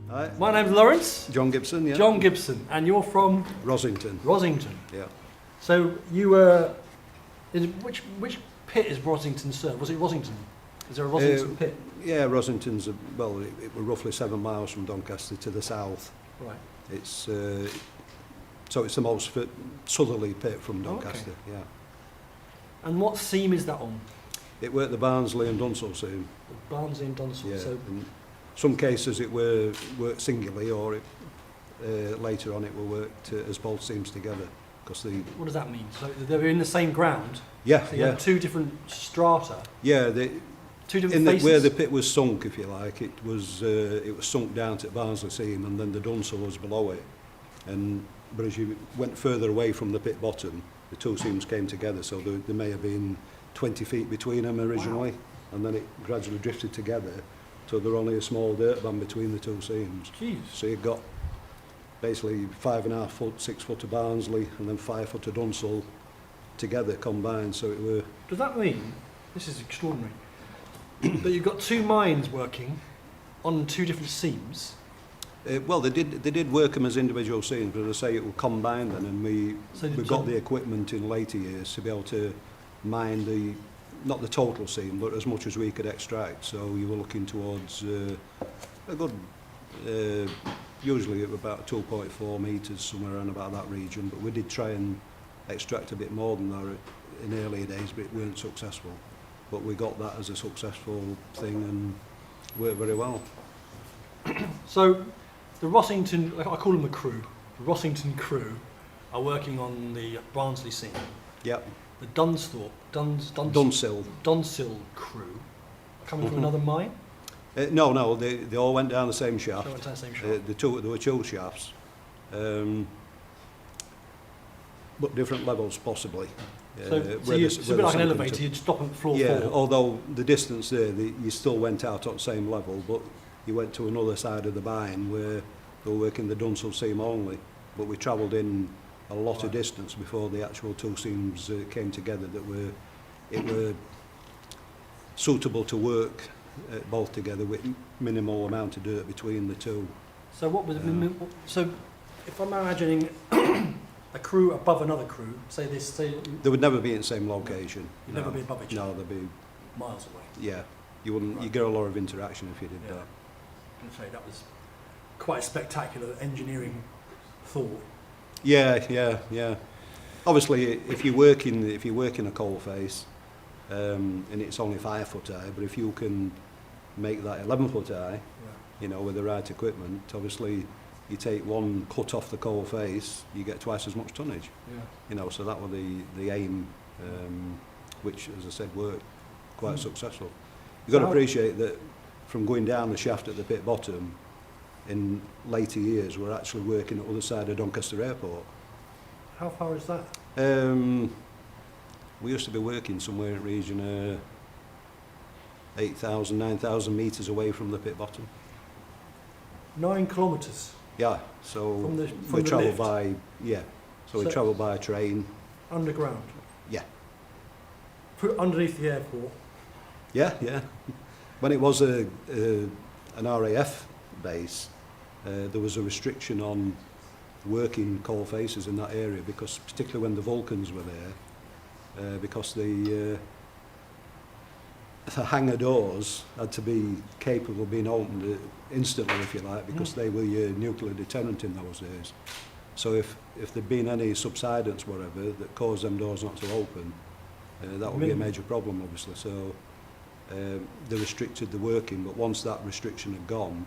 Hi. My name's Laurence. John Gibson, yeah. John Gibson, and you're from Rosington. Rosington. Yeah. So you were in which pit is Rosington served? Was it Rosington? Is there a Rosington pit? Yeah, Rosington's well, it was roughly 7 miles from Doncaster to the south. Right. It's so it's the most southerly pit from Doncaster. Okay. Yeah. And what seam is that on? It worked the Barnsley and Dunsall seam. The Barnsley and Dunsall. Yeah. So In some cases it worked singly, or later on it will work as both seams together. Because what does that mean? So they're in the same ground. yeah, So you yeah, have two different strata. yeah. Two different faces. Where the pit was sunk, if you like, it was sunk down to the Barnsley seam, and then the Dunsall was below it. But as you went further away from the pit bottom, the two seams came together. So there may have been 20 feet between them originally, Wow. and then it gradually drifted together. So there only a small dirt band between the two seams. Jeez. So you've got basically 5.5 foot, 6 foot of Barnsley, and then 5 foot of Dunsall together combined. So it were. Does that mean, this is extraordinary, that you've got two mines working on two different seams? Well, they did work them as individual seams, but as I say, it will combine then, and we got the equipment in later years to be able to mine not the total seam, but as much as we could extract. So you were looking towards a good, usually about 2.4 metres, somewhere around about that region. But we did try and extract a bit more than that in earlier days, but it weren't successful. But we got that as a successful thing and worked very well. So the Rosington, I call them the crew, the Rosington crew are working on the Barnsley seam. Yep. The Dunsall crew coming from another mine? No, they all went down the same shaft. They went down the same shaft. There were two shafts, but different levels possibly. So it's a bit like an elevator, you'd stop at floor 4. Although the distance there, you still went out on the same level, but you went to another side of the mine where they were working the Dunsall seam only. But we travelled in a lot of distance before the actual two seams came together that were suitable to work both together with minimal amount of dirt between the two. So what was so if I'm imagining a crew above another crew, say they would never be in the same location. You'd never be above each other. No, they'd be miles away. Yeah, you wouldn't. You get a lot of interaction if you did that. I'm going to say that was quite a spectacular engineering thought. Yeah. Obviously, if you work in a coal face, and it's only 5 foot high, but if you can make that 11 foot high, with the right equipment, obviously you take one cut off the coal face, you get twice as much tonnage. Yeah. So that was the aim, which, as I said, worked quite successful. You've got to appreciate that from going down the shaft at the pit bottom, in later years, we're actually working at the other side of Doncaster Airport. How far is that? We used to be working somewhere in the region 8,000, 9,000 metres away from the pit bottom. 9 kilometres? Yeah, so we travel by, so we travel by train. Underground? Yeah. Underneath the airport? Yeah. When it was an RAF base, there was a restriction on working coal faces in that area, because particularly when the Vulcans were there, because the hangar doors had to be capable of being opened instantly, if you like, because they were your nuclear deterrent in those days. So if there'd been any subsidence, whatever, that caused them doors not to open, that would be a major problem, obviously. So they restricted the working, but once that restriction had gone,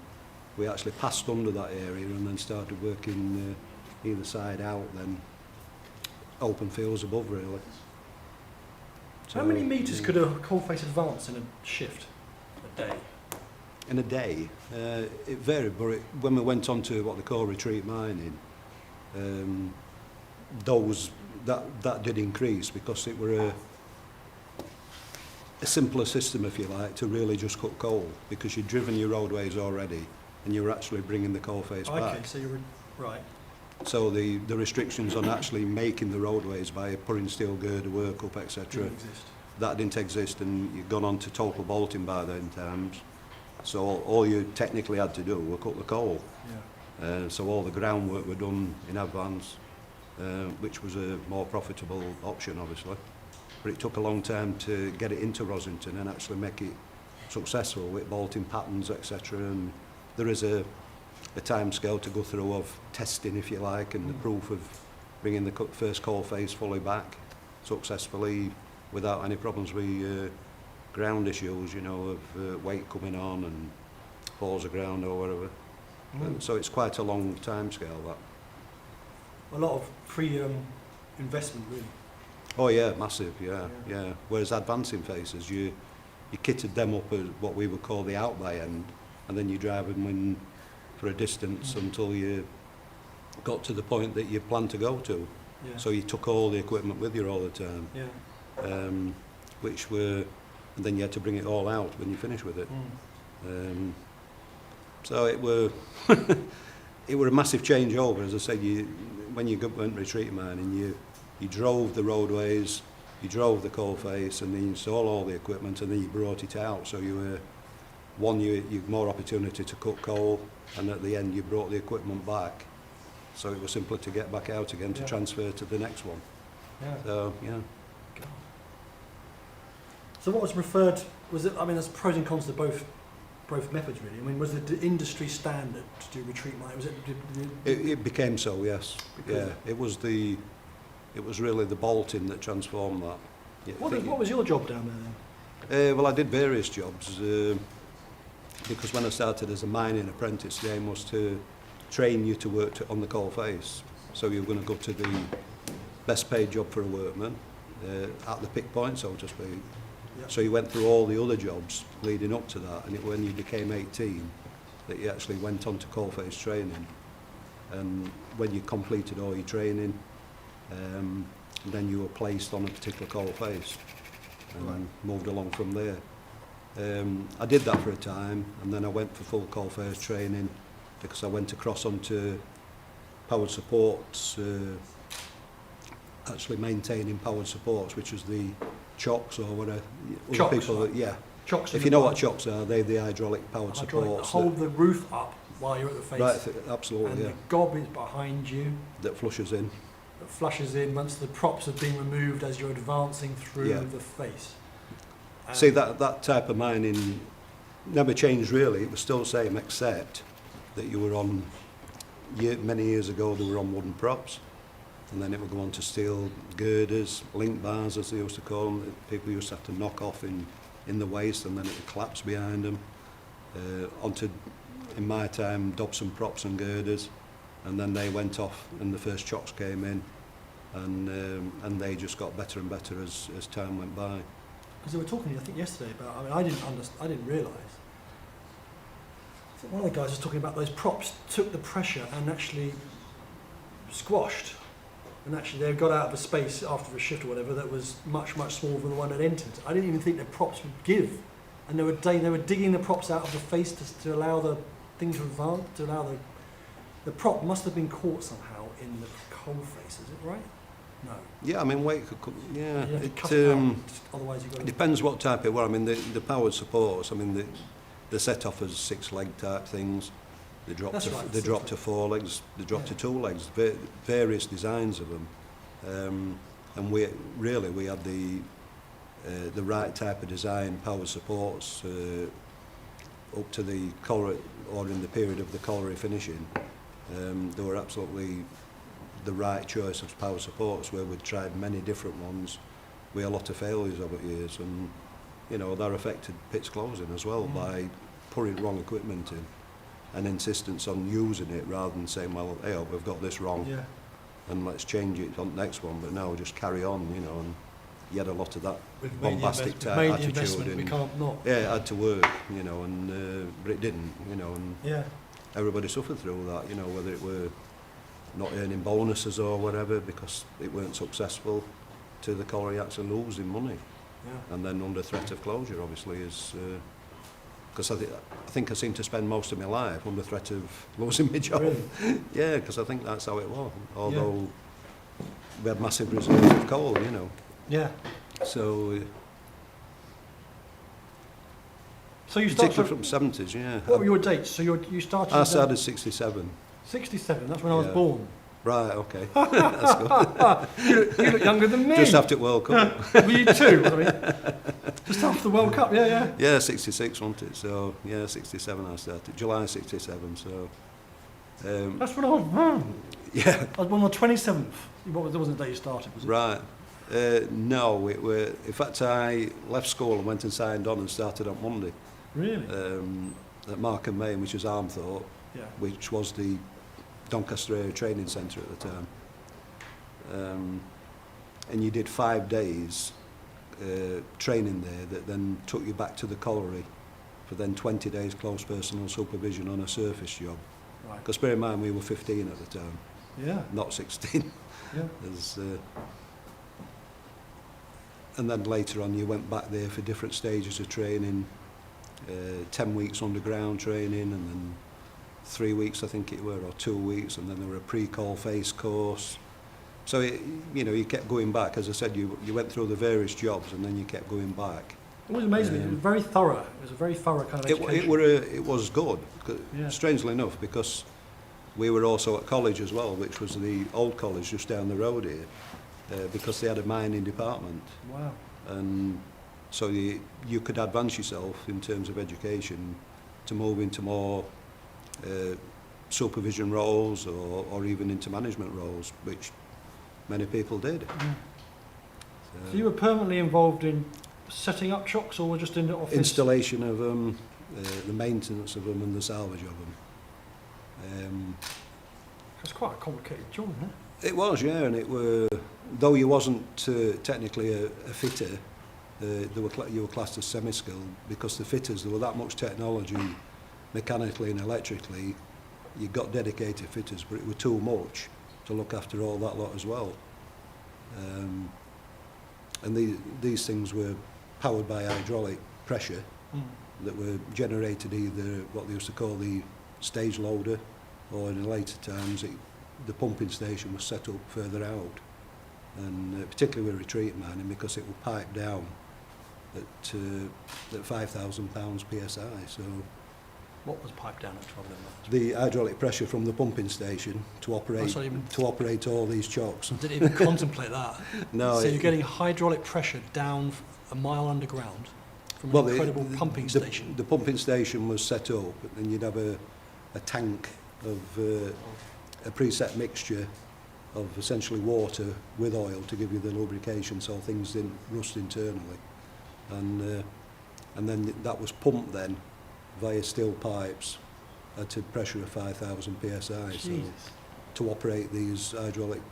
we actually passed under that area and then started working either side out, then open fields above, really. So, how many metres could a coal face advance in a shift, a day? In a day? It varied, but when we went on to what they call retreat mining, that did increase, because it were a simpler system, if you like, to really just cut coal, because you'd driven your roadways already and you were actually bringing the coal face back. Okay, so you were right. So the restrictions on actually making the roadways by putting steel girder work up, etc., that didn't exist, and you'd gone on to total bolting by then times. So all you technically had to do was cut the coal. Yeah. So all the groundwork were done in advance, which was a more profitable option, obviously. But it took a long time to get it into Rosington and actually make it successful with bolting patterns, etc. And there is a time scale to go through of testing, if you like, and the proof of bringing the first coal face fully back successfully without any problems with ground issues, you know, of weight coming on and falls of ground or whatever. So it's quite a long time scale, that. A lot of pre-investment, really. Oh yeah, massive, yeah. Whereas advancing faces, you kitted them up as what we would call the out by end, and then you drive them in for a distance until you got to the point that you planned to go to. Yeah. So you took all the equipment with you all the time, Yeah. which were, and then you had to bring it all out when you finished with it. So it were it were a massive changeover. As I said, when you went retreat mining, you drove the roadways, you drove the coal face, and then you installed all the equipment, and then you brought it out. So you had more opportunity to cut coal, and at the end you brought the equipment back. So it was simpler to get back out again to transfer to the next one. Yeah. So yeah. So what was preferred? Was it? I mean, there's pros and cons to both methods, really. I mean, was it the industry standard to do retreat mining? Was it? It became so, yes. Because Yeah, it was really the bolting that transformed that. Yeah, What was your job down there then? well, I did various jobs because when I started as a mining apprentice, the aim was to train you to work on the coal face. So you were going to go to the best paid job for a workman at the pick point, so to speak. Yeah. So you went through all the other jobs leading up to that, and when you became 18 that you actually went on to coal face training. And when you completed all your training, then you were placed on a particular coal face and moved along from there. I did that for a time, and then I went for full coal face training because I went across onto powered supports, actually maintaining powered supports, which is the chocks or whatever. Chocks, people, right. Chocks. If you know what chocks are, they're the hydraulic powered supports. Hold the roof up while you're at the face. Right, absolutely, and yeah. the gob is behind you. That flushes in. That flushes in once the props have been removed as you're advancing through the face. See, that type of mining never changed really. It was still the same, except that you were on, many years ago, they were on wooden props, and then it would go on to steel girders, link bars as they used to call them. People used to have to knock off in the waist, and then it would collapse behind them. Onto, in my time, Dobson props and girders, and then they went off, and the first chocks came in, and they just got better and better as time went by. Because they were talking, I think, yesterday about. I mean, I didn't realise. I think one of the guys was talking about those props took the pressure and actually squashed, and actually they got out of a space after a shift or whatever that was much smaller than the one that entered. I didn't even think the props would give, and they were digging the props out of the face to allow the thing to advance, to allow the prop must have been caught somehow in the coal face. Is it right? No. Yeah, I mean, weight could, yeah. You have to cut it out, otherwise you've got It depends what type it were. I mean, the powered supports, I mean, they're set off as 6-leg type things. They drop to 4 legs, they drop to 2 legs, various designs of them. And we had the right type of design, powered supports, up to the collar, or in the period of the colliery finishing. They were absolutely the right choice of power supports, where we'd tried many different ones with a lot of failures over the years, and you know that affected pits closing as well by putting wrong equipment in and insistence on using it rather than saying, well, hey, we've got this wrong and let's change it on the next one, but now just carry on, you know. And you had a lot of that bombastic type attitude, and we can't not. yeah, it had to work, you know, and but it didn't, you know, and everybody suffered through that, you know, whether it were not earning bonuses or whatever because it weren't successful, to the colliery actually losing money, and then under threat of closure, obviously, is because I think I seem to spend most of my life under threat of losing my job. Really? Yeah, because I think that's how it was. Although we had massive reserves of coal, you know. Yeah. So So you started particularly from 70s, yeah. What were your dates? So you started... I started 67. 67, that's when I was Yeah. born. Right, okay. That's good. You look younger than me. Just after World Cup. Were you too? I mean, just after the World Cup, yeah. Yeah, 66, wasn't it? So, yeah, 67 I started. July 67, so... That's when I was born. yeah, I was born on the 27th. There wasn't the day you started, was it? right. No, it were... In fact, I left school and went and signed on and started on Monday. Really? At Markham Main, which is Armthorpe, Yeah. which was the Doncaster Area Training Centre at the time. And you did 5 days training there that then took you back to the colliery for then 20 days close personal supervision on a surface job. Right. Because bear in mind we were 15 at the time, Yeah. not 16. Yeah. And then later on you went back there for different stages of training, 10 weeks underground training and then 3 weeks I think it were, or 2 weeks, and then there were a pre-call face course. So, you kept going back. As I said, you went through the various jobs and then you kept going back. It was amazing. It was very thorough. It was a very thorough kind of education. It was good, Yeah. strangely enough, because we were also at college as well, which was the old college just down the road here, because they had a mining department. Wow. And so you could advance yourself in terms of education to move into more supervision roles or even into management roles, which many people did. Yeah. So you were permanently involved in setting up chocks, or were just in the office? Installation of them, the maintenance of them and the salvage of them. It's quite a complicated job, isn't it? It was, yeah, and though you wasn't technically a fitter, you were classed as semi-skilled, because the fitters, there were that much technology mechanically and electrically. You got dedicated fitters, but it was too much to look after all that lot as well. And these things were powered by hydraulic pressure that were generated either what they used to call the stage loader, or in later times the pumping station was set up further out, and particularly with retreat mining, because it would pipe down at 5,000 pounds psi. So What was piped down at 12 levels? the hydraulic pressure from the pumping station to operate all these chocks. I didn't even contemplate that. No, So you're getting hydraulic pressure down a mile underground from well, an incredible pumping station. The pumping station was set up, and you'd have a tank of a preset mixture of essentially water with oil to give you the lubrication so things didn't rust internally. And then that was pumped then via steel pipes at a pressure of 5,000 psi. So to operate these hydraulic,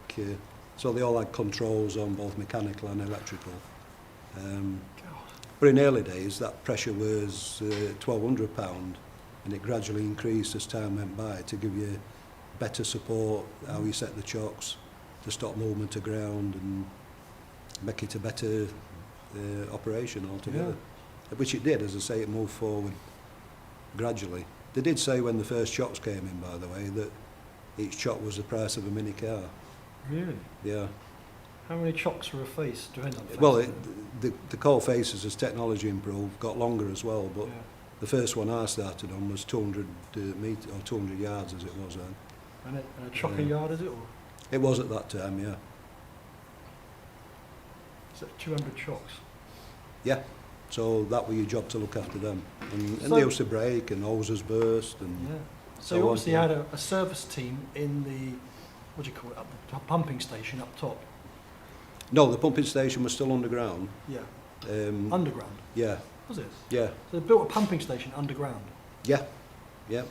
so they all had controls on both mechanical and electrical. But in early days that pressure was £1,200, and it gradually increased as time went by to give you better support, how you set the chocks to stop movement to ground and make it a better operation altogether. Which it did, as I say, it moved forward gradually. They did say when the first chocks came in, by the way, that each chock was the price of a mini car. Really? Yeah. How many chocks for a face? Depends on the face. Well, the coal faces, as technology improved, got longer as well, but the first one I started on was 200 metres, or 200 yards as it was then. And a chock a yard, is it? Or It was at that time, yeah. is it 200 chocks? Yeah. So that was your job to look after them. And So- they used to break and hoses burst and... Yeah. So So you on, obviously yeah. had a service team in the, what do you call it, up the pumping station up top. No, the pumping station was still underground. Yeah. Um, Underground, yeah, was it? yeah, So they built a pumping station underground. yeah, yeah.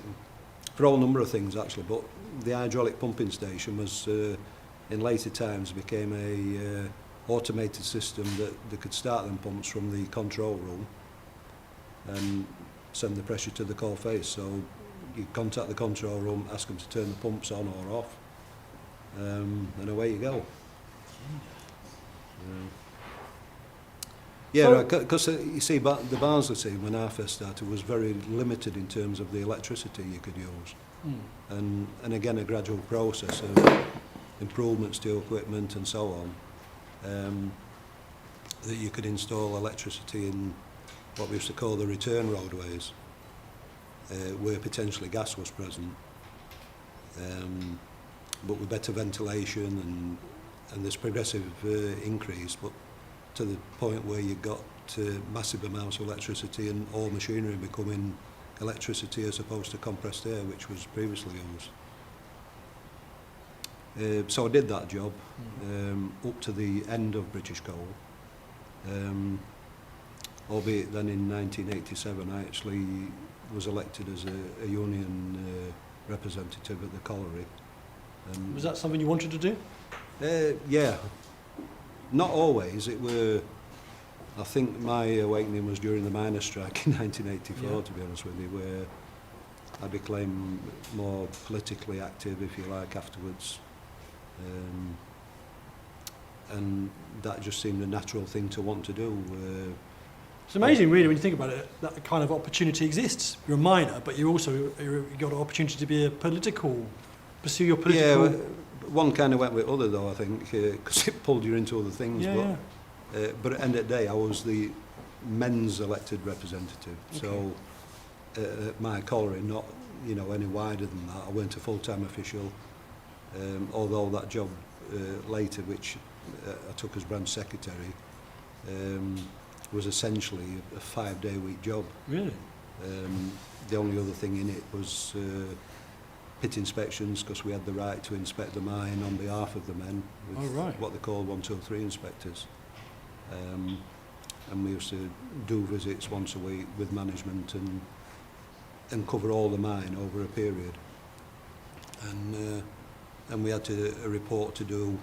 For a whole number of things actually, but the hydraulic pumping station was, in later times, became a automated system that they could start them pumps from the control room and send the pressure to the coal face. So you contact the control room, ask them to turn the pumps on or off, and away you go. Yeah, because you see, the Barnsley team, when I first started, was very limited in terms of the electricity you could use. And again, a gradual process of improvements to equipment and so on, that you could install electricity in what we used to call the return roadways, where potentially gas was present, but with better ventilation and this progressive increase, but to the point where you got massive amounts of electricity and all machinery becoming electricity as opposed to compressed air, which was previously used. So I did that job up to the end of British Coal, albeit then in 1987 I actually was elected as a union representative at the colliery. Was that something you wanted to do? Yeah, not always. It were, I think my awakening was during the miners' strike in 1984, to be honest with you, where I became more politically active, if you like, afterwards. And that just seemed a natural thing to want to do. It's amazing, really, when you think about it, that kind of opportunity exists. You're a miner, but you got an opportunity to be pursue your political... Yeah, one kind of went with other, though, I think, because it pulled you into other things. But at the end of the day, I was the men's elected representative. Okay. So at my colliery, not any wider than that. I weren't a full-time official, although that job later, which I took as branch secretary, was essentially a 5-day-week job. Really? The only other thing in it was pit inspections, because we had the right to inspect the mine on behalf of the men with what they call 1, 2, 3 inspectors. And we used to do visits once a week with management and cover all the mine over a period. And we had a report to do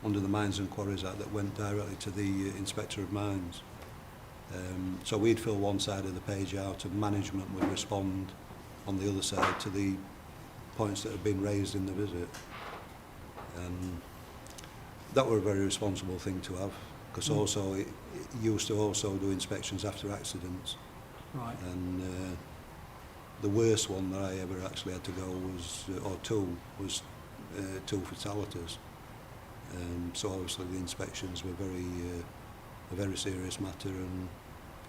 under the Mines and Quarries Act that went directly to the Inspector of Mines. So we'd fill one side of the page out and management would respond on the other side to the points that had been raised in the visit. And that were a very responsible thing to have, because also it used to also do inspections after accidents. Right. And the worst one that I ever actually had to go was, was 2 fatalities. So obviously the inspections were a very serious matter, and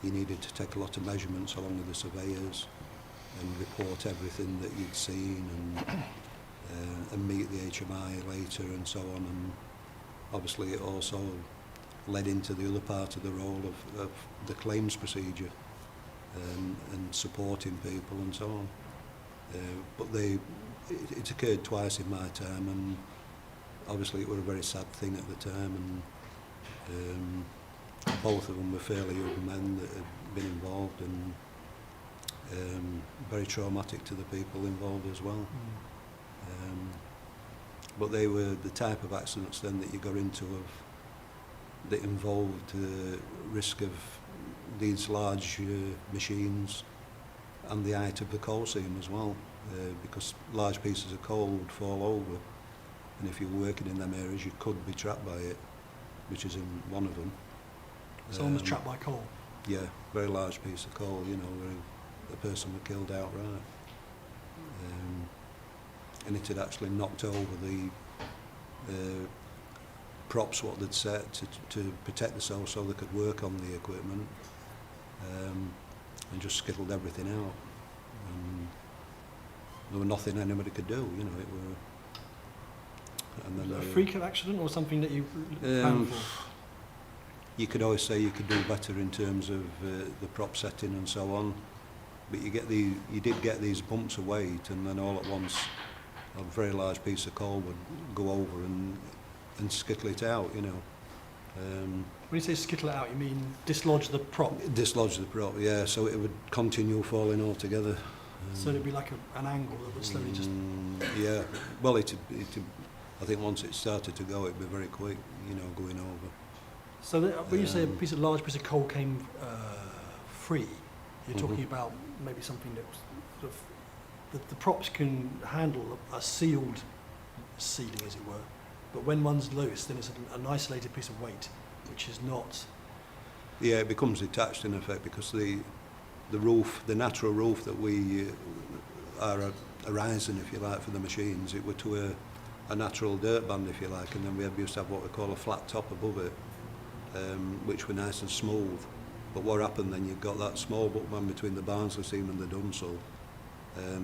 you needed to take a lot of measurements along with the surveyors and report everything that you'd seen and meet the HMI later and so on. And obviously it also led into the other part of the role of the claims procedure and supporting people and so on. But it occurred twice in my time, and obviously it was a very sad thing at the time, and both of them were fairly young men that had been involved, and very traumatic to the people involved as well. But they were the type of accidents then that you got into that involved risk of these large machines and the height of the coal seam as well, because large pieces of coal would fall over, and if you were working in them areas you could be trapped by it, which is in one of them. Someone was trapped by coal? Yeah, very large piece of coal, where the person was killed outright. And it had actually knocked over the props what they'd set to protect themselves so they could work on the equipment, and just skittled everything out. There was nothing anybody could do, it were. And then a freak of accident or something that you found for? You could always say you could do better in terms of the prop setting and so on, but you did get these bumps of weight, and then all at once a very large piece of coal would go over and skittle it out, When you say skittle it out, you mean dislodge the prop? Dislodge the prop, yeah, so it would continue falling altogether. So it'd be like an angle that would slowly just... Yeah, well, I think once it started to go, it'd be very quick, going over. So when you say a large piece of coal came free, you're talking about maybe something that was sort of, the props can handle a sealed sealing, as it were, but when one's loose, then it's an isolated piece of weight, which is not... Yeah, it becomes detached in effect, because the roof, the natural roof that we are arising, if you like, for the machines, it were to a natural dirt band, if you like, and then we used to have what we call a flat top above it, which were nice and smooth. But what happened then, you've got that small bookman between the Barnsley seam and the Dunsell,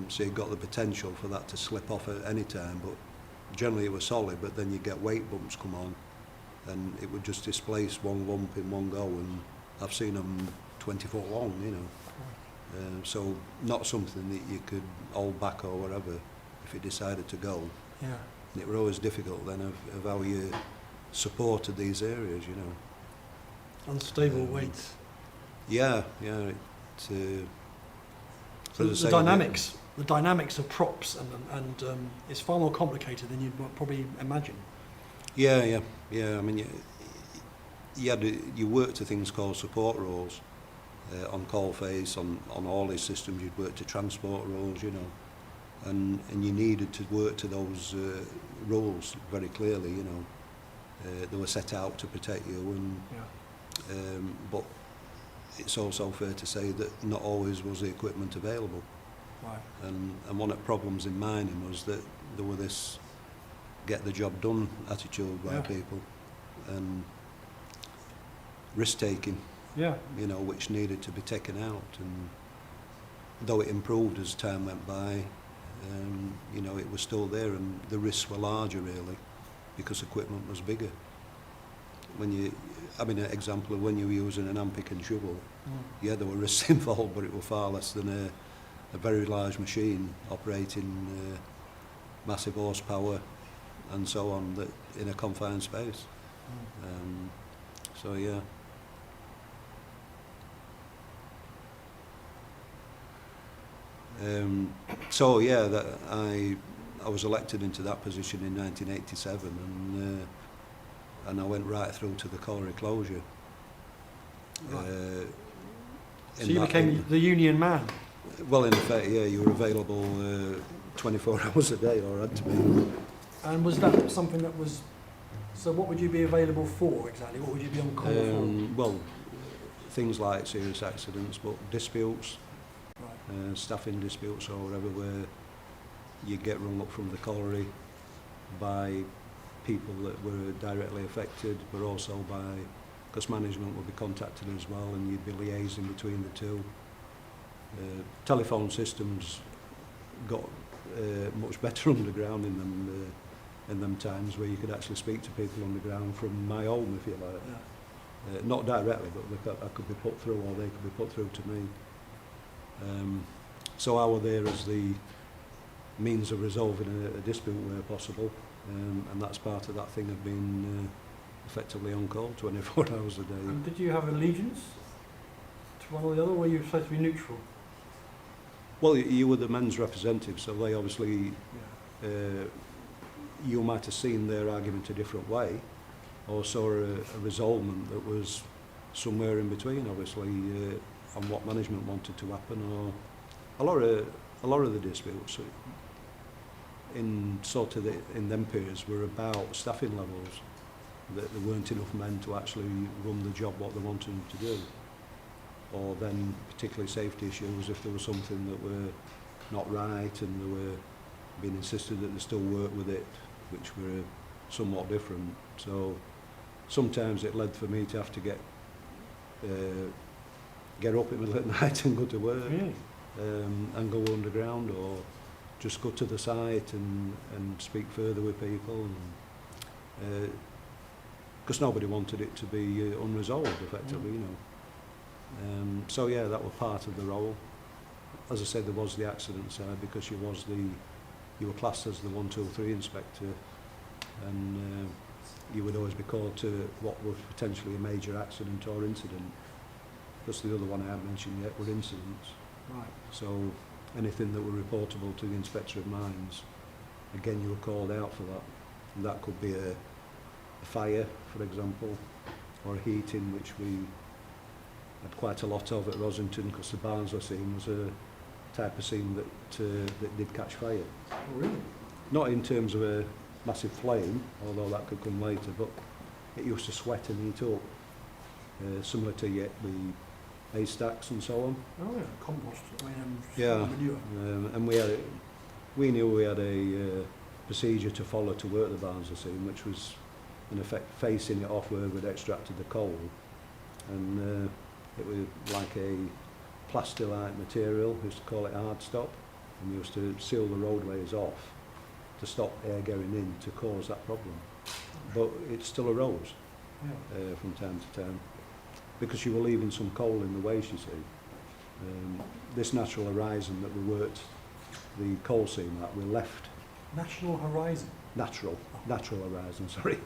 so you've got the potential for that to slip off at any time, but generally it was solid, but then you get weight bumps come on and it would just displace one lump in one go, and I've seen them 20 foot long, you know. So not something that you could hold back or whatever if it decided to go. Yeah. And it were always difficult then of how you supported these areas, you know. Unstable weights. Yeah. So as I the say, dynamics of props and it's far more complicated than you'd probably imagine. Yeah. I mean, you work to things called support roles on coal face, on all these systems. You'd work to transport roles, you know, and you needed to work to those roles very clearly, you know. They were set out to protect you, and but it's also fair to say that not always was the equipment available. Right. And one of the problems in mining was that there were this get the job done attitude by people, and risk taking, Yeah. you know, which needed to be taken out. And though it improved as time went by, you know, it was still there, and the risks were larger really because equipment was bigger. An example of when you were using an hand-pick and shovel, yeah, there were risks involved, but it were far less than a very large machine operating massive horsepower and so on, that in a confined space. So yeah. That I was elected into that position in 1987, and I went right through to the colliery closure. Right. So you became the union man? Well, in effect, yeah, you were available 24 hours a day, or had to be. And was that something that was... So what would you be available for exactly? What would you be on call for? Well, things like serious accidents, but disputes, Right. staffing disputes or whatever, where you get rung up from the colliery by people that were directly affected, but also by, because management would be contacted as well, and you'd be liaising between the two. Telephone systems got much better underground in them times, where you could actually speak to people underground from my home, if you like. Yeah. Not directly, but I could be put through, or they could be put through to me. So I were there as the means of resolving a dispute where possible, and that's part of that thing of being effectively on call 24 hours a day. And did you have allegiance to one or the other, or were you supposed to be neutral? Well, you were the men's representative, so they obviously, you might have seen their argument a different way, or saw a resolvement that was somewhere in between, obviously, on what management wanted to happen, or a lot of the disputes in them periods were about staffing levels, that there weren't enough men to actually run the job what they wanted them to do, or then particularly safety issues if there was something that were not right and they were being insisted that they still work with it, which were somewhat different. So sometimes it led for me to have to get up in the middle of the night and go to work. Really? And go underground, or just go to the site and speak further with people, because nobody wanted it to be unresolved effectively, you know. So yeah, that was part of the role. As I said, there was the accident side, because you were classed as the 123 inspector, and you would always be called to what was potentially a major accident or incident, because the other one I haven't mentioned yet were incidents. Right. So anything that were reportable to the Inspector of Mines, again, you were called out for that. And that could be a fire, for example, or a heating, which we had quite a lot of at Rosington, because the Barnsley seam was a type of seam that did catch fire. Oh, really? Not in terms of a massive flame, although that could come later, but it used to sweat and heat up, similar to the haystacks and so on. Oh yeah, compost. Yeah, manure. and we knew we had a procedure to follow to work the Barnsley seam, which was in effect facing it off where we'd extracted the coal, and It was like a plaster-like material. We used to call it hard stop, and we used to seal the roadways off to stop air going in to cause that problem. But it still arose from time to time because you were leaving some coal in the waste, you see. This natural horizon that we worked the coal seam at, we left National Horizon. natural horizon, sorry.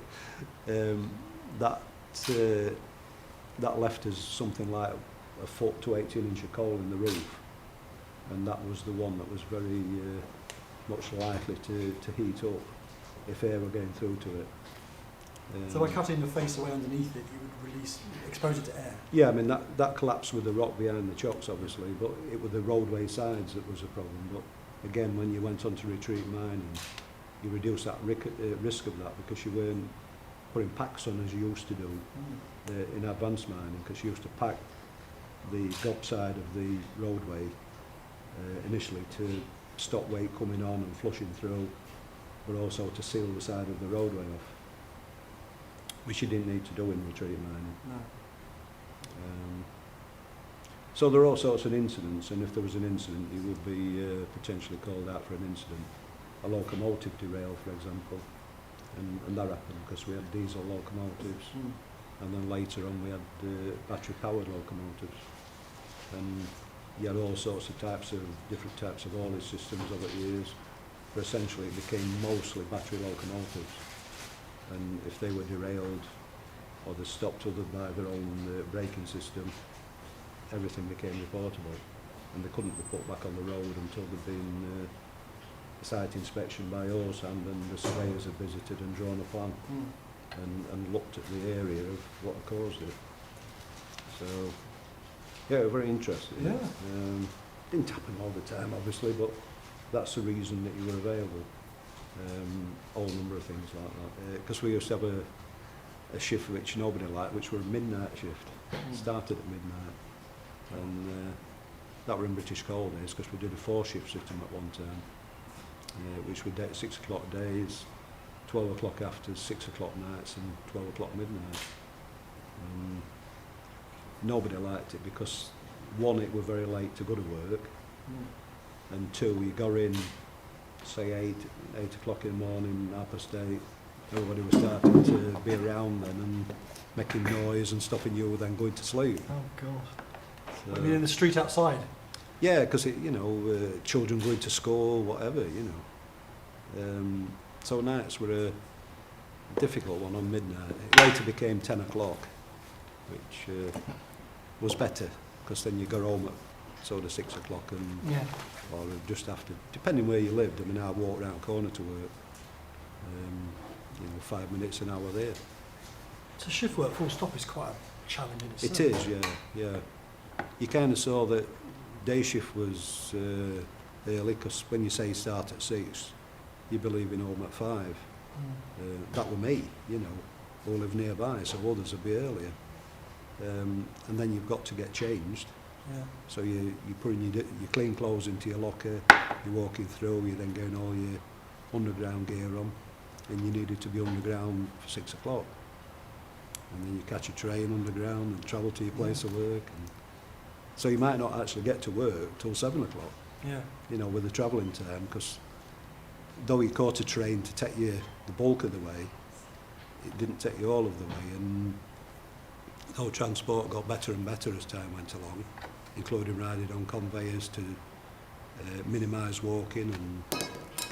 That left us something like a foot to 18 inch of coal in the roof, and that was the one that was very much likely to heat up if air were going through to it. So by cutting the face away underneath it, you would expose it to air? Yeah, I mean that collapsed with the rock behind the chocks obviously, but it was the roadway sides that was a problem. But again, when you went on to retreat mining, you reduced that risk of that because you weren't putting packs on as you used to do in advanced mining, because you used to pack the gob side of the roadway initially to stop weight coming on and flushing through, but also to seal the side of the roadway off, which you didn't need to do in retreat mining. No. So there are all sorts of incidents, and if there was an incident, you would be potentially called out for an incident. A locomotive derailed, for example, and that happened because we had diesel locomotives, and then later on we had battery-powered locomotives, and you had all sorts of different types of haulage systems over the years, but essentially it became mostly battery locomotives, and if they were derailed or they stopped other by their own braking system, everything became reportable, and they couldn't be put back on the road until they'd been site inspection by us, and the surveyors had visited and drawn a plan and looked at the area of what had caused it. So, yeah, very interesting. Yeah. Didn't happen all the time, obviously, but that's the reason that you were available. All number of things like that. Because we used to have a shift which nobody liked, which were a midnight shift. Started at midnight, and that were in British coal days, because we did a 4-shift system at one time. Which were 6 o'clock days, 12 o'clock after, 6 o'clock nights, and 12 o'clock midnight. Nobody liked it because, one, it were very late to go to work, and two, you got in, say 8 o'clock in the morning, 8:30, everybody was starting to be around then and making noise and stopping you, then going to sleep. Oh God. So, I mean, in the street outside? yeah, because children going to school, whatever, so nights were a difficult one on midnight. It later became 10 o'clock, which was better, because then you got home at sort of 6 o'clock or just after, depending where you lived. I mean, I walked round the corner to work, 5 minutes, an hour there. So shift work full stop is quite a challenge in itself. It is, yeah. You kind of saw that day shift was early, because when you say start at 6, you'd be leaving home at 5. That were me, who live nearby, so others would be earlier. And then you've got to get changed. Yeah. So you're putting your clean clothes into your locker, you're walking through, you're then getting all your underground gear on, and you needed to be underground for 6 o'clock. And then you catch a train underground and travel to your place of work. And so you might not actually get to work till 7 o'clock, Yeah. With the travelling time, because though you caught a train to take you the bulk of the way, it didn't take you all of the way, and though transport got better and better as time went along, including riding on conveyors to minimise walking and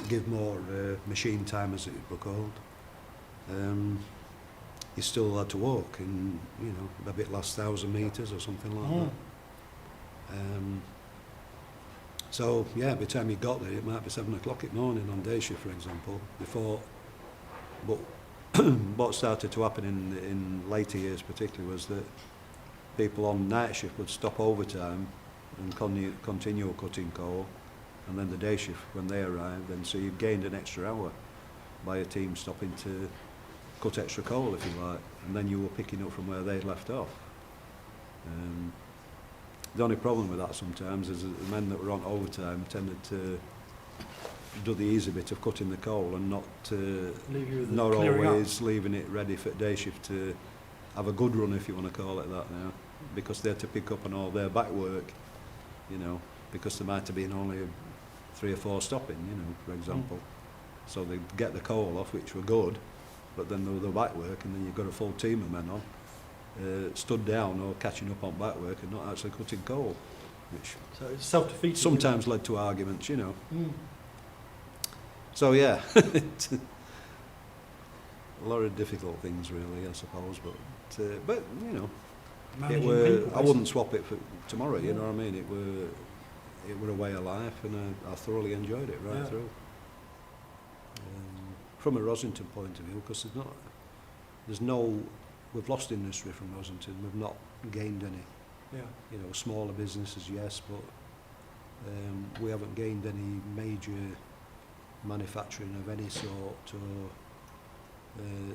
give more machine time, as it were called, you still had to walk, and maybe it lasts 1,000 metres or something like that. So yeah, by the time you got there, it might be 7 o'clock in the morning on day shift, for example. But what started to happen in later years, particularly, was that people on night shift would stop overtime and continue cutting coal, and then the day shift when they arrived, and so you gained an extra hour by a team stopping to cut extra coal, if you like, and then you were picking up from where they'd left off. The only problem with that sometimes is that the men that were on overtime tended to do the easy bit of cutting the coal and not always leaving it ready for day shift to have a good run, if you want to call it that now. because they had to pick up on all their back work, you know, because there might have been only 3 or 4 stopping, you know, for example. So they'd get the coal off, which were good, but then there was the back work, and then you've got a full team of men on, stood down or catching up on back work and not actually cutting coal, which So it's self-defeating. sometimes led to arguments, you know. Mm. So yeah, a lot of difficult things really, I suppose, but you know, Managing it were, people, I basically. wouldn't swap it for tomorrow, you Yeah. know what I mean? It were a way of life, and I thoroughly enjoyed it right Yeah. through. From a Rosington point of view, because we've lost industry from Rosington, we've not gained any. Yeah. You know, smaller businesses, yes, but we haven't gained any major manufacturing of any sort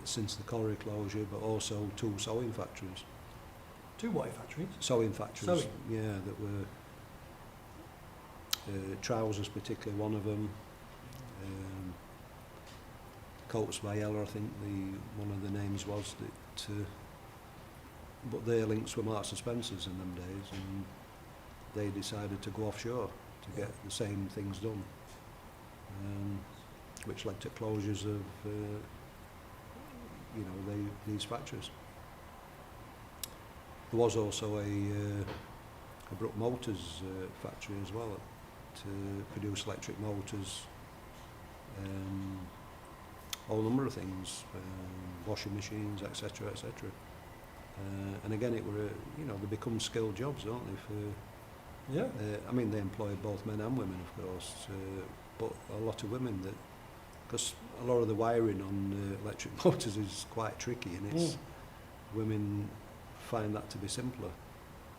since the colliery closure, but also 2 sewing factories. 2 white factories. Sewing factories, Sewing? yeah, that were trousers, particularly one of them. Coats by Ella, I think one of the names was. But their links were Marks and Spencers in them days, and they decided to go offshore to get the same things done, which led to closures of these factories. There was also a Brook Motors factory as well to produce electric motors, all number of things, washing machines, etc., etc. And again, it were they become skilled jobs, don't they? Yeah. I mean, they employ both men and women, of course, but a lot of women because a lot of the wiring on electric motors is quite tricky, and it's women find that to be simpler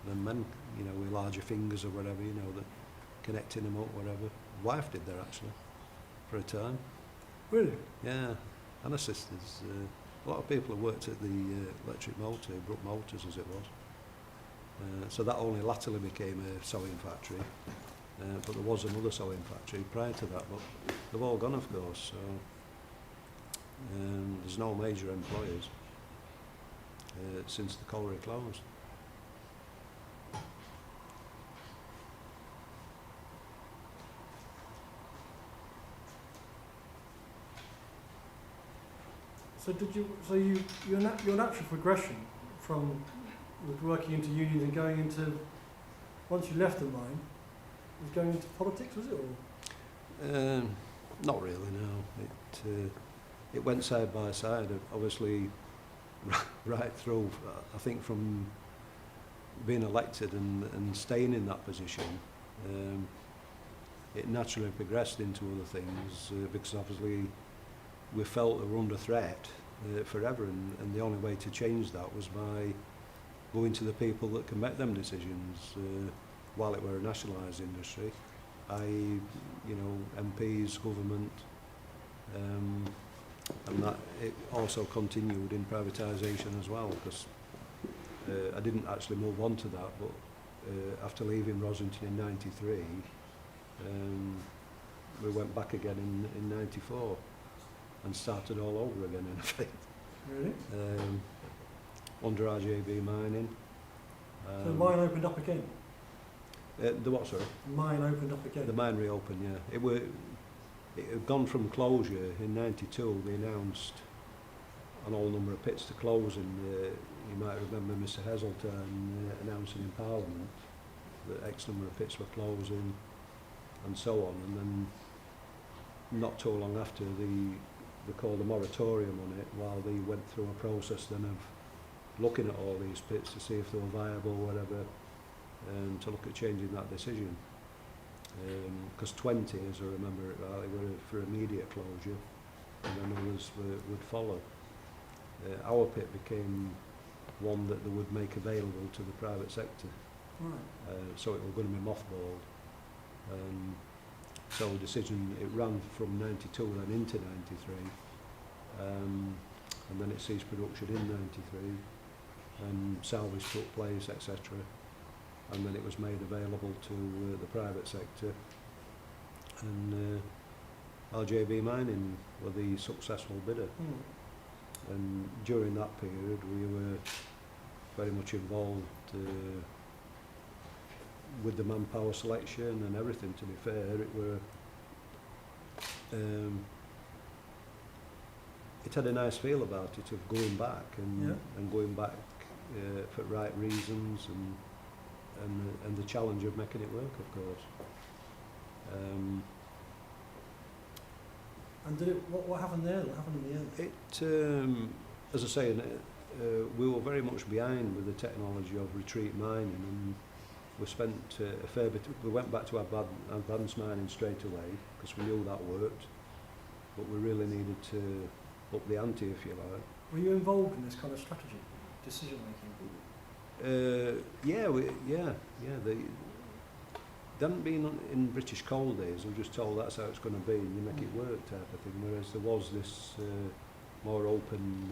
than men, with larger fingers or whatever, that connecting them up, whatever. Wife did there actually, for a time. Really? Yeah, and her sisters. A lot of people have worked at the electric motor, Brook Motors as it was. So that only latterly became a sewing factory, but there was another sewing factory prior to that, but they've all gone, of course, so there's no major employers since the colliery closed. So your natural progression from working into unions and going into, once you left the mine, was going into politics, was it? Or? Not really, no. It went side by side, obviously, right through. I think from being elected and staying in that position, it naturally progressed into other things because obviously we felt that we were under threat forever, and the only way to change that was by going to the people that can make them decisions while it were a nationalised industry, i.e., MPs, government, and that it also continued in privatisation as well, because I didn't actually move on to that, but after leaving Rosington in '93, we went back again in '94 and started all over again, in effect. Really? Under RJB Mining. So the mine opened up again? The what, sorry? The mine opened up again? The mine reopened, yeah. It had gone from closure in '92. They announced an all number of pits to close, and you might remember Mr Heseltine announcing in Parliament that X number of pits were closing and so on, and then not too long after they called a moratorium on it while they went through a process then of looking at all these pits to see if they were viable or whatever, to look at changing that decision. Because 20, as I remember it rightly, were for immediate closure, and then others would follow. Our pit became one that they would make available to the private sector. Right. So it was going to be mothballed. So the decision, it ran from '92 then into '93, and then it ceased production in '93, and salvage took place, etc. And then it was made available to the private sector, and RJB Mining were the successful bidder. And during that period we were very much involved with the manpower selection and everything. To be fair, it were it had a nice feel about it of going back and going back for right reasons and the challenge of making it work, of course. And did it? What happened there? What happened in the end? It, as I say, we were very much behind with the technology of retreat mining, and we spent a fair bit. We went back to advanced mining straight away because we knew that worked, but we really needed to up the ante, if you like. Were you involved in this kind of strategy, decision making? Yeah. They hadn't been in British coal days. We were just told that's how it's going to be, and you make it work type of thing. Whereas there was this more open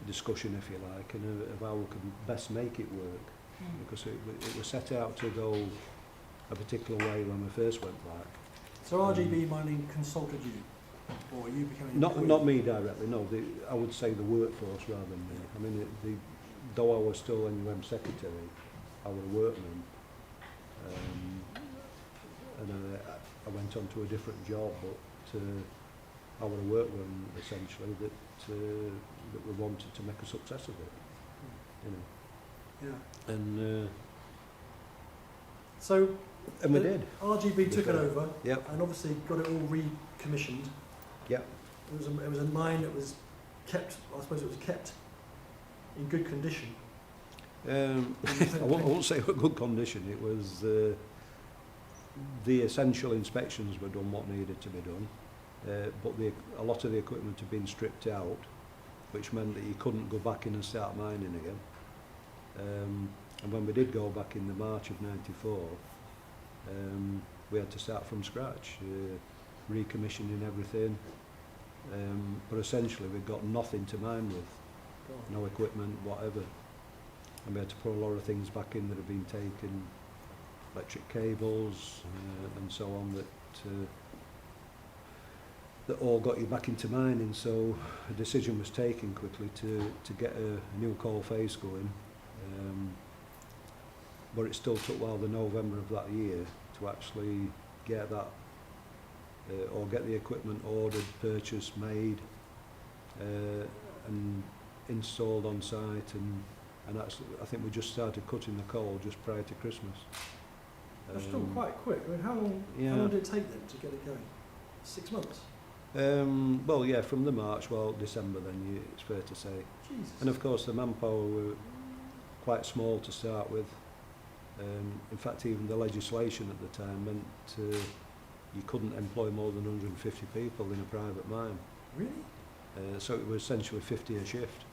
discussion, if you like, and of how we could best make it work. Because it was set out to go a particular way when we first went back. So RGB Mining consulted you, or you became an employee? Not me directly, no. I would say the workforce rather than me. I mean, though I was still NUM secretary, I was a workman. And I went on to a different job, but I was a workman essentially that we wanted to make a success of it. You know. Yeah. And so we did. RGB took it over, Yep. and obviously got it all recommissioned. Yep. It was a mine that was kept. I suppose it was kept in good condition. I won't say a good condition. It was the essential inspections were done what needed to be done, but a lot of the equipment had been stripped out, which meant that you couldn't go back in and start mining again. And when we did go back in the March of '94, we had to start from scratch, recommissioning everything. But essentially we got nothing to mine with, no equipment, whatever. And we had to put a lot of things back in that had been taken, electric cables and so on, that all got you back into mining. So a decision was taken quickly to get a new coal face going. But it still took the November of that year to actually get that or get the equipment ordered, purchased, made and installed on site, and actually I think we just started cutting the coal just prior to Christmas. That's still quite quick. I mean, how long did it take them to get it going? 6 months? Well, yeah, from the March, December then, it's fair to say. Jesus. And of course the manpower were quite small to start with. In fact, even the legislation at the time meant you couldn't employ more than 150 people in a private mine. Really? So it was essentially 50 a shift.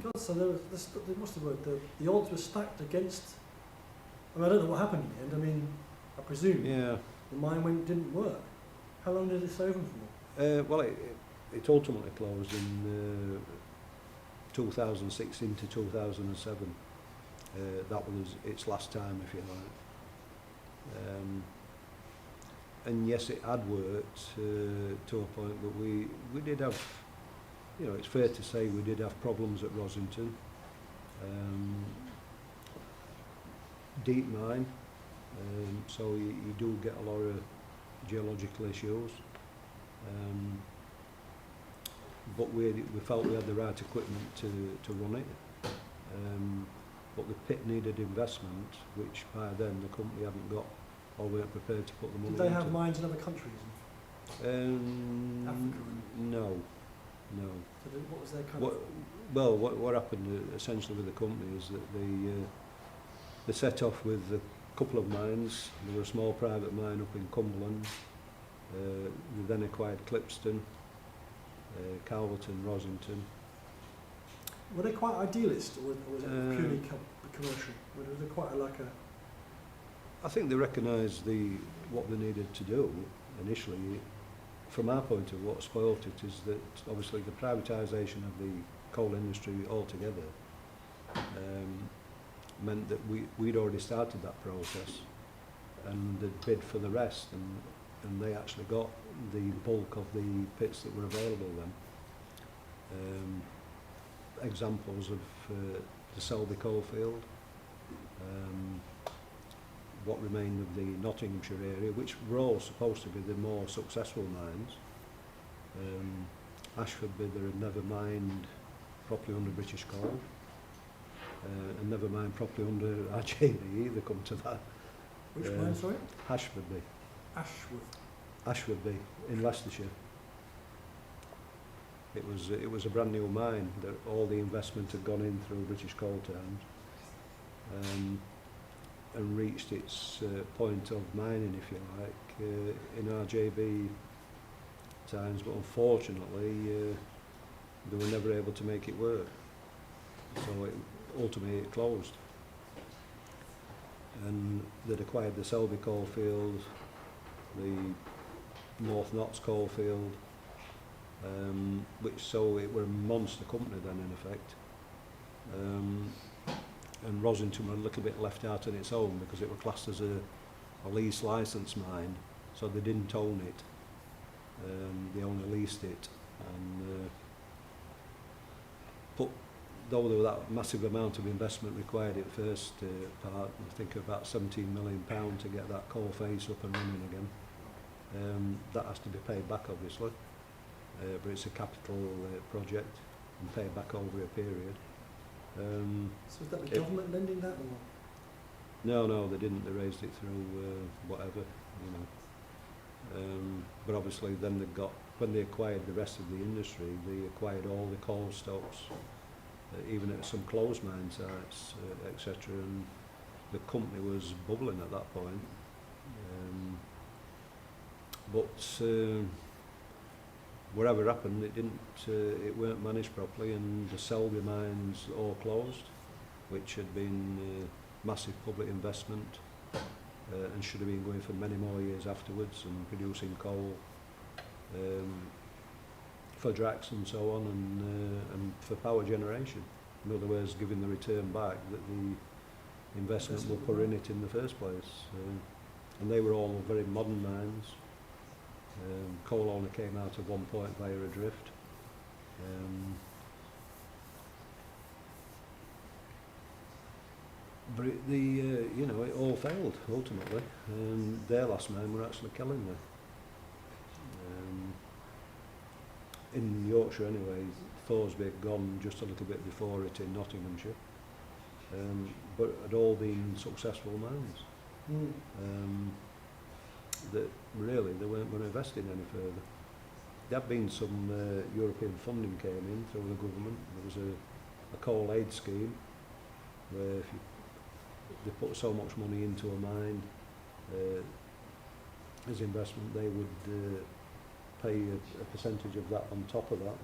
God, so there must have worked. The odds were stacked against. I mean, I don't know what happened in the end. I mean, I presume the mine didn't work. How long did it stay open for? Well, it ultimately closed in 2006 into 2007. That was its last time, if you like. And yes, it had worked to a point, but we did have, it's fair to say we did have problems at Rosington. Deep mine, so you do get a lot of geological issues. But we felt we had the right equipment to run it. But the pit needed investment, which by then the company hadn't got or weren't prepared to put the money into. Did they have mines in other countries? Africa? No. So what was their kind of... Well, what happened essentially with the company is that they set off with a couple of mines. There was a small private mine up in Cumberland. They then acquired Clipston, Calverton, Rosington. Were they quite idealist, or was it purely commercial? Was it quite I think they recognised what they needed to do initially. From our point of view, what spoilt it is that obviously the privatisation of the coal industry altogether meant that we'd already started that process and they'd bid for the rest, and they actually got the bulk of the pits that were available then. examples of the Selby coalfield, what remained of the Nottinghamshire area, which were all supposed to be the more successful mines. Ashford Bidder had never mined properly under British coal, and never mined properly under RJB either, come to that. Which mine, sorry? Ashfordby. Ashworth. Ashfordby in Leicestershire. It was a brand new mine that all the investment had gone in through British coal terms, and reached its point of mining, if you like, in RJB times, but unfortunately they were never able to make it work, so ultimately it closed. And they'd acquired the Selby coalfield, the North Notts coalfield, so it were a monster company then in effect. And Rosington were a little bit left out on its own because it was classed as a lease licence mine, so they didn't own it. They only leased it, and though there was that massive amount of investment required at first part, I think about £17 million to get that coal face up and running again. That has to be paid back obviously, but it's a capital project and paid back over a period. So is that the government lending that, or? No, they didn't. They raised it through whatever, you know. But obviously then when they acquired the rest of the industry, they acquired all the coal stocks, even at some closed mine sites, etc. And the company was bubbling at that point. But whatever happened, it weren't managed properly, and the Selby mines all closed, which had been massive public investment, and should have been going for many more years afterwards and producing coal for Drax and so on, and for power generation. In other words, giving the return back that the investment will put in it in the first place. And they were all very modern mines. Coal only came out at one point via a drift. But it all failed ultimately. Their last mine were actually Kellingley. In Yorkshire anyway, Thoresby had gone just a little bit before it in Nottinghamshire, but had all been successful mines. That really they weren't going to invest in any further. There had been some European funding came in through the government. There was a coal aid scheme where if they put so much money into a mine as investment, they would pay a percentage of that on top of that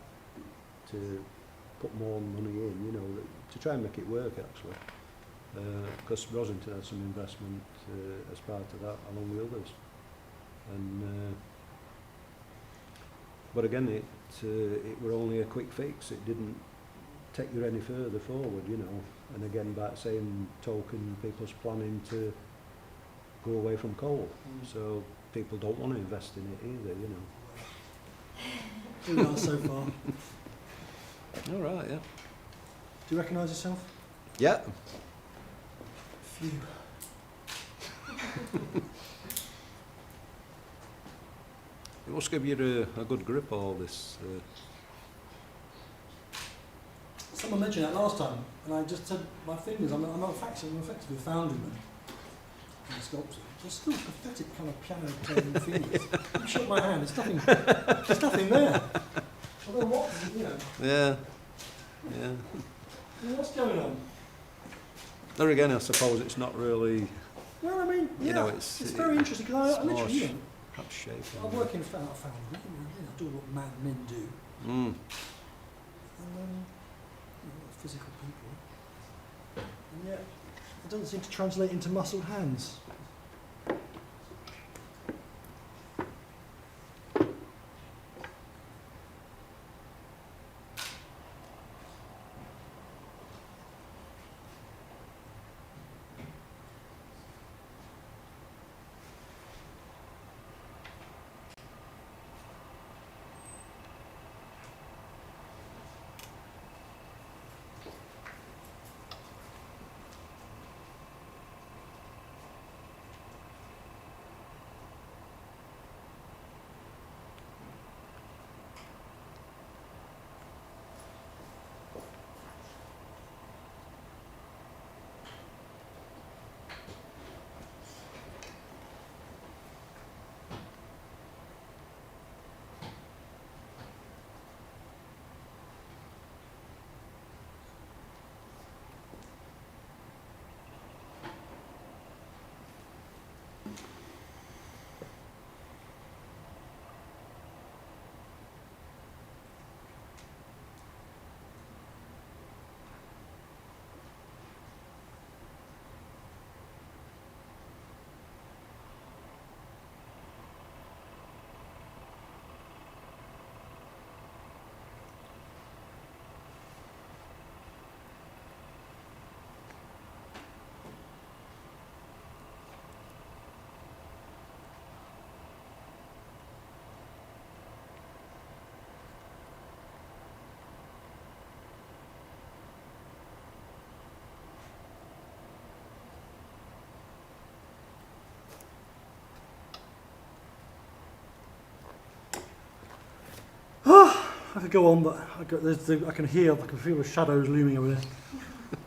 to put more money in, you know, to try and make it work actually. Because Rosington had some investment as part of that along with others. And but again, it were only a quick fix. It didn't take you any further forward, you know. And again, by the same token, people's planning to go away from coal. So people don't want to invest in it either, you know. Here we are so far. All right, yeah. Do you recognise yourself? Yeah. Phew. It must give you a good grip, all this. Someone mentioned that last time, and I just said my fingers. I'm effectively a foundryman in a sculpture. Just still pathetic kind of piano playing fingers. I shook my hand. There's nothing there. I don't know what, you know. Yeah. What's going on? There again, I suppose it's not really. Well, I mean, You know, it's very interesting because I literally, you know, perhaps shape. I work in a foundry. I do what men do. And physical people. And yet, it doesn't seem to translate into muscled hands. I could go on, but I can hear, I can feel the shadows looming over there.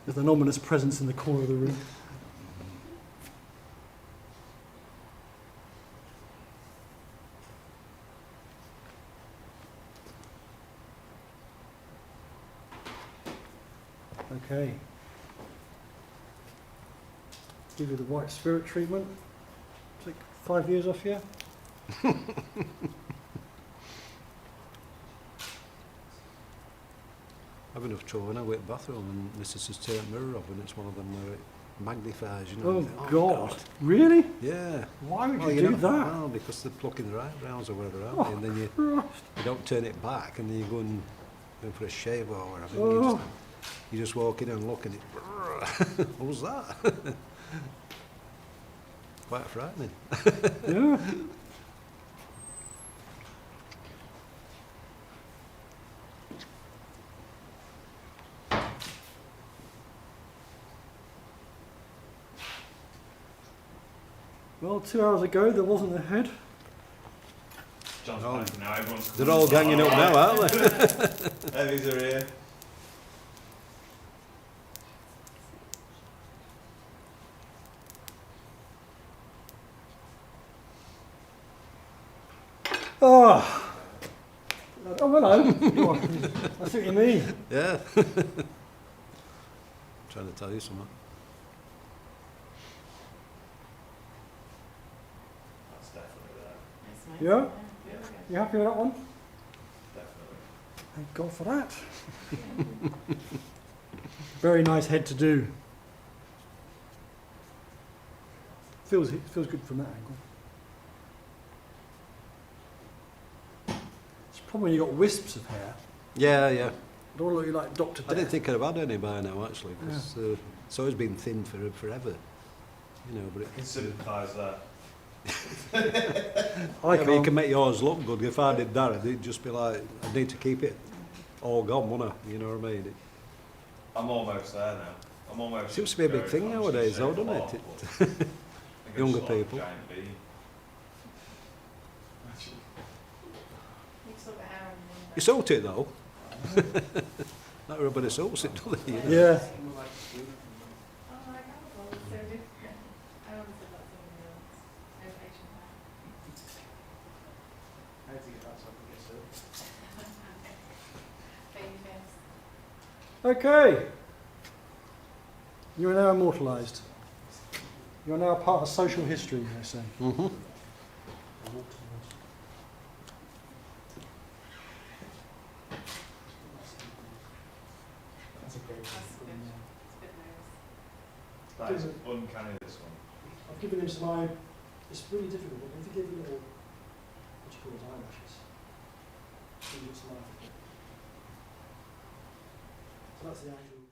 There's an ominous presence in the corner of the room. Okay. Give you the white spirit treatment. Take 5 years off you. I have enough trouble when I go to the bathroom and my sister's turn the mirror off and it's one of them where it magnifies, you know. Oh, you think, God. Really? Yeah. Why would Well, you do know, that? Well, because they're plucking their eyebrows or whatever, aren't Oh, they? And then Christ. you don't turn it back and then you go and go for a shave or whatever. Oh. You just walk in and look and it... What was that? Quite frightening. Yeah. Well, 2 hours ago there wasn't a head. John's Oh. panicking now, everyone's They're all ganging up now, aren't they? Heavies are here. Oh, oh hello. Oh, I see what you mean. Yeah. Trying to tell you something. That's definitely there. Yeah? Yeah, You happy with that one? definitely. Thank God for that. Very nice head to do. Feels good from that angle. It's probably when you've got wisps of hair. Yeah, yeah. It all look like Dr. I didn't Death. think I'd have had any by now, actually, because it's always been thin for forever. You know, but I can sympathise there. I but you can't. can make yours look good. If I did that, it'd just be like, I need to keep it all gone, wouldn't I? You know what I mean? I'm almost there now. I'm almost. Seems to be a big very thing conscious nowadays, though, of doesn't lot, it? but I think I Younger just like a people. giant bee. Actually, You've still got hair on You sort it, though. Not everybody sorts it, do they? You know? Yeah. Oh my God, well, it's so different. I always said that to somebody else. No patient How do you get that so I can get served? Baby face. Okay. You are now immortalised. You are now part of social history, they say. Mm-hmm. That's a great That's good. one. It's a bit nervous. that is uncanny, this one. I've given him some eye. It's really difficult, but if you give him little, what do you call it, eyelashes. Give him some eye. So that's the angle.